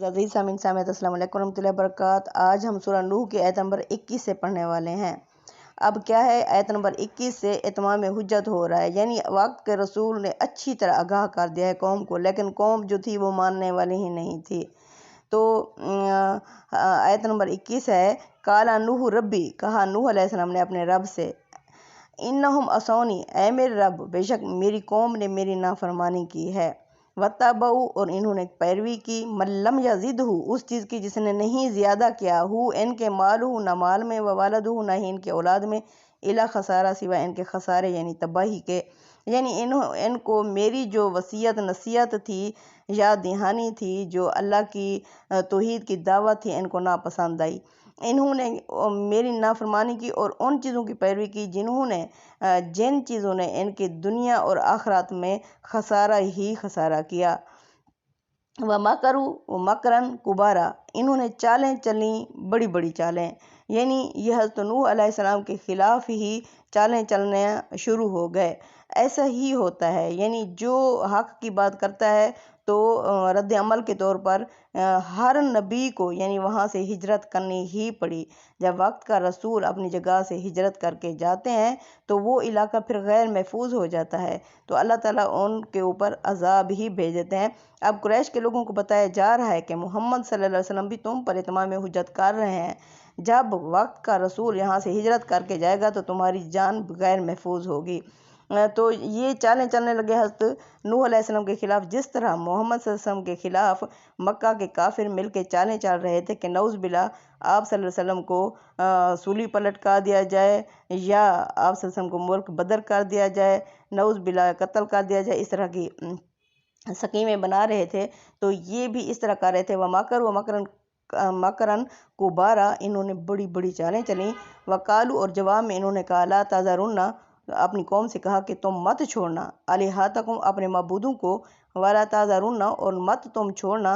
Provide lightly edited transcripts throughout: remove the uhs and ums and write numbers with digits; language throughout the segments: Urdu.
عزیز سامعین سامعات السلام علیکم ورحمۃ اللہ وبرکاتہ۔ آج ہم سورہ نوح کی آیت نمبر 21 سے پڑھنے والے ہیں۔ اب کیا ہے، آیت نمبر 21 سے اتمام حجت ہو رہا ہے، یعنی وقت کے رسول نے اچھی طرح آگاہ کر دیا ہے قوم کو، لیکن قوم جو تھی وہ ماننے والی ہی نہیں تھی۔ تو آیت نمبر 21 ہے، قال نوح ربی، کہا نوح علیہ السلام نے اپنے رب سے، انہم عصونی، اے میرے رب، بے شک میری قوم نے میری نافرمانی کی ہے، واتبعوا، اور انہوں نے پیروی کی، من لم یزدہ، اس چیز کی جس نے نہیں زیادہ کیا، ہو ان کے مالہ، نہ مال میں، وولدہ، نہ ہی ان کے اولاد میں، الا خسارہ، سوائے ان کے خسارے یعنی تباہی کے۔ یعنی ان کو میری جو وصیت نصیحت تھی، یاد دہانی تھی، جو اللہ کی توحید کی دعوت تھی، ان کو ناپسند آئی۔ انہوں نے میری نافرمانی کی اور ان چیزوں کی پیروی کی جن چیزوں نے ان کی دنیا اور آخرت میں خسارہ ہی خسارہ کیا۔ وَمَكَرُوا مَكْرًا كُبَارًا، انہوں نے چالیں چلیں بڑی بڑی چالیں، یعنی یہ حضرت نوح علیہ السلام کے خلاف ہی چالیں چلنا شروع ہو گئے۔ ایسا ہی ہوتا ہے، یعنی جو حق کی بات کرتا ہے تو رد عمل کے طور پر ہر نبی کو یعنی وہاں سے ہجرت کرنی ہی پڑی۔ جب وقت کا رسول اپنی جگہ سے ہجرت کر کے جاتے ہیں تو وہ علاقہ پھر غیر محفوظ ہو جاتا ہے، تو اللہ تعالیٰ ان کے اوپر عذاب ہی بھیج دیتے ہیں۔ اب قریش کے لوگوں کو بتایا جا رہا ہے کہ محمد صلی اللہ علیہ وسلم بھی تم پر اتمام حجت کر رہے ہیں، جب وقت کا رسول یہاں سے ہجرت کر کے جائے گا تو تمہاری جان غیر محفوظ ہوگی۔ تو یہ چالیں چلنے لگے حضرت نوح علیہ السلام کے خلاف، جس طرح محمد صلی اللہ علیہ وسلم کے خلاف مکہ کے کافر مل کے چالیں چل رہے تھے کہ نعوذ باللہ آپ صلی اللہ علیہ وسلم کو سولی پر لٹکا دیا جائے، یا آپ صلی اللہ علیہ وسلم کو ملک بدر کر دیا جائے، نعوذ باللہ قتل کر دیا جائے، اس طرح کی سکیمیں بنا رہے تھے۔ تو یہ بھی اس طرح کر رہے تھے، وَمَكَرُوا مَكْرًا كُبَارًا، انہوں نے بڑی بڑی چالیں چلیں۔ وَقَالُوا، اور جواب میں انہوں نے کہا، لَا تَذَرُنَّ، اپنی قوم سے کہا کہ تم مت چھوڑنا، آلِہَتَکُم، اپنے معبودوں کو، وَلَا تَذَرُنَّ، اور مت تم چھوڑنا،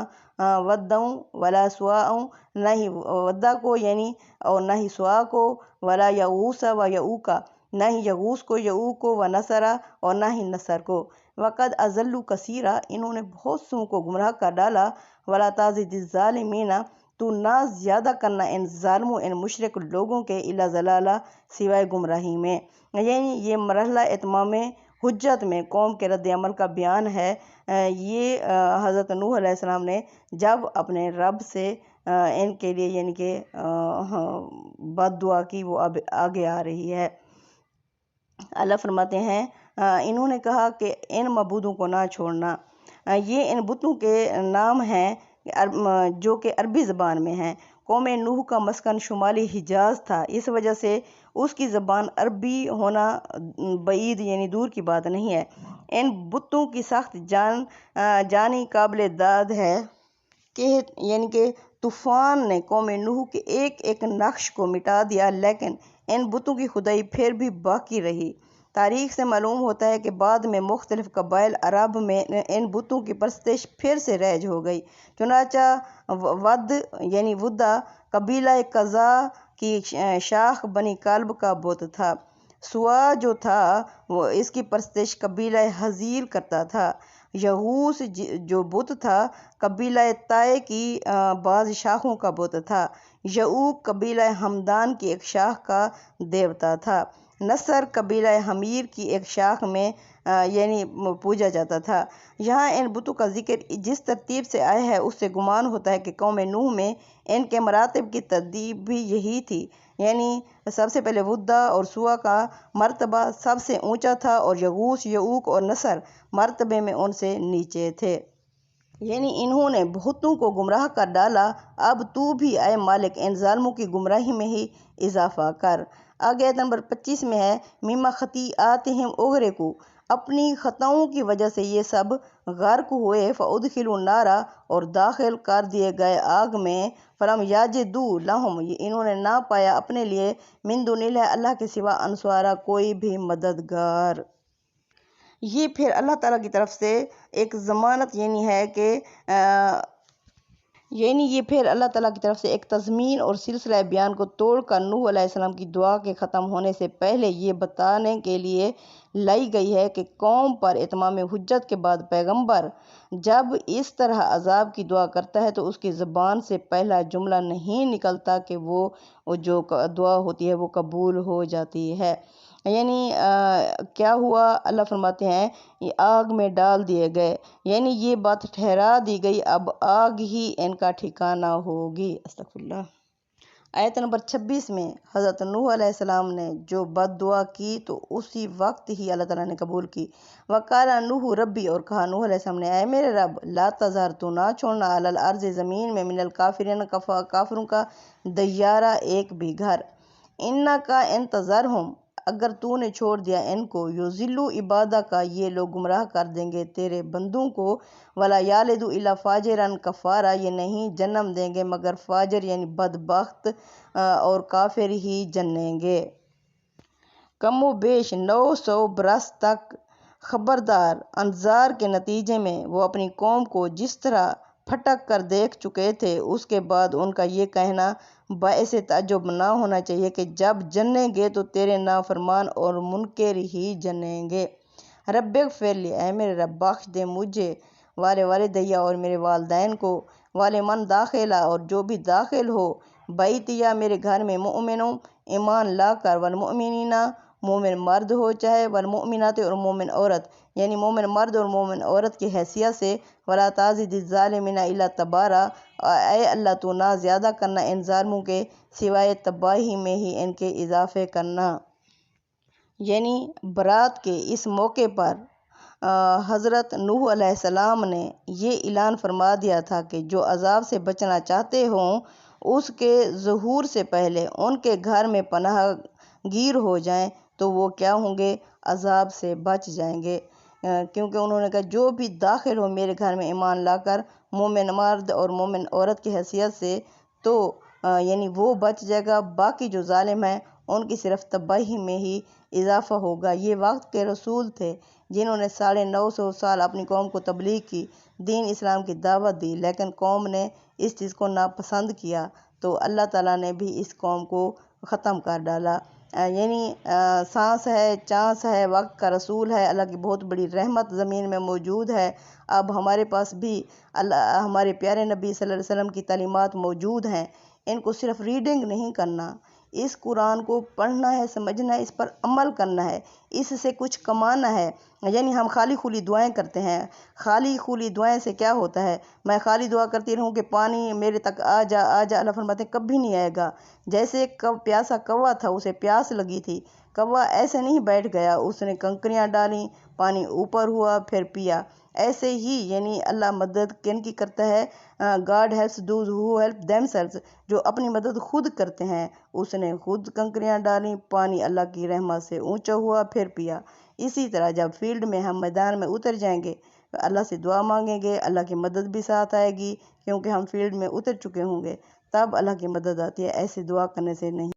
وَدًّا وَلَا سُوَاعًا، نہ ہی ودّا کو یعنی اور نہ ہی سوا کو، وَلَا یغوث وَیعوق، نہ ہی یغوث کو، یعوق کو، وَنَصْرَ، اور نہ ہی نصر کو، وَقَدْ أَضَلُّوا كَثِيرًا، انہوں نے بہت سوں کو گمراہ کر ڈالا، وَلَا تَزِدِ الظَّالِمِينَ، تو نہ زیادہ کرنا ان ظالموں ان مشرک لوگوں کے، الا ضلالا، سوائے گمراہی میں۔ یعنی یہ مرحلہ اتمام حجت میں قوم کے رد عمل کا بیان ہے۔ یہ حضرت نوح علیہ السلام نے جب اپنے رب سے ان کے لیے یعنی کہ بد دعا کی، وہ اب آگے آ رہی ہے۔ اللہ فرماتے ہیں، انہوں نے کہا کہ ان معبودوں کو نہ چھوڑنا۔ یہ ان بتوں کے نام ہیں جو کہ عربی زبان میں ہیں۔ قوم نوح کا مسکن شمالی حجاز تھا، اس وجہ سے اس کی زبان عربی ہونا بعید یعنی دور کی بات نہیں ہے۔ ان بتوں کی سخت جانی قابل داد ہے یعنی کہ طوفان نے قوم نوح کے ایک ایک نقش کو مٹا دیا، لیکن ان بتوں کی خدائی پھر بھی باقی رہی۔ تاریخ سے معلوم ہوتا ہے کہ بعد میں مختلف قبائل عرب میں ان بتوں کی پرستش پھر سے رائج ہو گئی۔ چنانچہ ود یعنی ودا قبیلہ قزا کی شاخ بنی کلب کا بت تھا۔ سوا جو تھا اس کی پرستش قبیلہ حزیل کرتا تھا۔ یغوث جو بت تھا قبیلہ طائع کی بعض شاخوں کا بت تھا۔ یعوق قبیلہ ہمدان کی ایک شاخ کا دیوتا تھا۔ نصر قبیلہ حمیر کی ایک شاخ میں یعنی پوجا جاتا تھا۔ یہاں ان بتوں کا ذکر جس ترتیب سے آیا ہے اس سے گمان ہوتا ہے کہ قوم نوح میں ان کے مراتب کی ترتیب بھی یہی تھی، یعنی سب سے پہلے ودا اور سوا کا مرتبہ سب سے اونچا تھا، اور یغوث، یعوق اور نصر مرتبے میں ان سے نیچے تھے۔ یعنی انہوں نے بہتوں کو گمراہ کر ڈالا، اب تو بھی اے مالک ان ظالموں کی گمراہی میں ہی اضافہ کر۔ آگے آیت نمبر 25 میں ہے، مما خطیئاتہم اغرقوا، اپنی خطاؤں کی وجہ سے یہ سب غرق ہوئے، فادخلوا النار، اور داخل کر دیے گئے آگ میں، فلم یجدوا لہم، انہوں نے نہ پایا اپنے لیے، من دون اللہ، اللہ کے سوا، انصارا، کوئی بھی مددگار۔ یہ پھر اللہ تعالیٰ کی طرف سے ایک ضمانت یعنی ہے کہ یعنی یہ پھر اللہ تعالیٰ کی طرف سے ایک تضمین اور سلسلہ بیان کو توڑ کر نوح علیہ السلام کی دعا کے ختم ہونے سے پہلے یہ بتانے کے لیے لائی گئی ہے کہ قوم پر اتمام حجت کے بعد پیغمبر جب اس طرح عذاب کی دعا کرتا ہے تو اس کی زبان سے پہلا جملہ نہیں نکلتا کہ وہ جو دعا ہوتی ہے وہ قبول ہو جاتی ہے۔ یعنی کیا ہوا، اللہ فرماتے ہیں یہ آگ میں ڈال دیے گئے، یعنی یہ بات ٹھہرا دی گئی، اب آگ ہی ان کا ٹھکانہ ہوگی۔ استغفر اللہ۔ آیت نمبر 26 میں حضرت نوح علیہ السلام نے جو بد دعا کی تو اسی وقت ہی اللہ تعالیٰ نے قبول کی۔ وقال نوح ربی، اور کہا نوح علیہ السلام نے اے میرے رب، لا تذر، تو نہ چھوڑنا، علی الارض، زمین میں، من الکافرین، کافروں کا، دیارہ، ایک بھی گھر، انکا، انتظرہم، اگر تو نے چھوڑ دیا ان کو، یضلوا عبادک، یہ لوگ گمراہ کر دیں گے تیرے بندوں کو، ولا یلدوا الا فاجرا کفارا، یہ نہیں جنم دیں گے مگر فاجر یعنی بدبخت اور کافر ہی جنیں گے۔ کم و بیش 900 برس تک خبردار انذار کے نتیجے میں وہ اپنی قوم کو جس طرح پھٹک کر دیکھ چکے تھے، اس کے بعد ان کا یہ کہنا باعث تعجب نہ ہونا چاہیے کہ جب جنیں گے تو تیرے نافرمان اور منکر ہی جنیں گے۔ رب اغفر لی، اے میرے رب بخش دے مجھے، والدیہ، اور میرے والدین کو، ولمن داخلہ، اور جو بھی داخل ہو، بیتیا، میرے گھر میں، مؤمنوں، ایمان لا کر، والمؤمنین، مومن مرد ہو چاہے، والمؤمنات، اور مومن عورت، یعنی مومن مرد اور مومن عورت کی حیثیت سے، ولا تزد الظالمین الا تبارا، اے اللہ تو نہ زیادہ کرنا ان ظالموں کے سوائے تباہی میں ہی ان کے اضافے کرنا۔ یعنی برات کے اس موقع پر حضرت نوح علیہ السلام نے یہ اعلان فرما دیا تھا کہ جو عذاب سے بچنا چاہتے ہوں اس کے ظہور سے پہلے ان کے گھر میں پناہ گیر ہو جائیں تو وہ کیا ہوں گے، عذاب سے بچ جائیں گے، کیونکہ انہوں نے کہا جو بھی داخل ہو میرے گھر میں ایمان لا کر، مومن مرد اور مومن عورت کی حیثیت سے، تو یعنی وہ بچ جائے گا، باقی جو ظالم ہیں ان کی صرف تباہی میں ہی اضافہ ہوگا۔ یہ وقت کے رسول تھے جنہوں نے 950 سال اپنی قوم کو تبلیغ کی، دین اسلام کی دعوت دی، لیکن قوم نے اس چیز کو ناپسند کیا تو اللہ تعالیٰ نے بھی اس قوم کو ختم کر ڈالا۔ یعنی سانس ہے، چانس ہے، وقت کا رسول ہے، اللہ کی بہت بڑی رحمت زمین میں موجود ہے۔ اب ہمارے پاس بھی ہمارے پیارے نبی صلی اللہ علیہ وسلم کی تعلیمات موجود ہیں، ان کو صرف ریڈنگ نہیں کرنا، اس قرآن کو پڑھنا ہے، سمجھنا ہے، اس پر عمل کرنا ہے، اس سے کچھ کمانا ہے۔ یعنی ہم خالی خولی دعائیں کرتے ہیں، خالی خولی دعائیں سے کیا ہوتا ہے، میں خالی دعا کرتی رہوں کہ پانی میرے تک آ جا آ جا، اللہ فرماتے ہیں کبھی نہیں آئے گا۔ جیسے پیاسا کوا تھا، اسے پیاس لگی تھی، کوا ایسے نہیں بیٹھ گیا، اس نے کنکریاں ڈالیں، پانی اوپر ہوا، پھر پیا۔ ایسے ہی یعنی اللہ مدد کن کی کرتا ہے، God helps those who help them سیلفز، جو اپنی مدد خود کرتے ہیں، اس نے خود کنکریاں ڈالیں، پانی اللہ کی رحمت سے اونچا ہوا، پھر پیا۔ اسی طرح جب فیلڈ میں ہم میدان میں اتر جائیں گے، اللہ سے دعا مانگیں گے، اللہ کی مدد بھی ساتھ آئے گی، کیونکہ ہم فیلڈ میں اتر چکے ہوں گے، تب اللہ کی مدد آتی ہے، ایسے دعا کرنے سے نہیں۔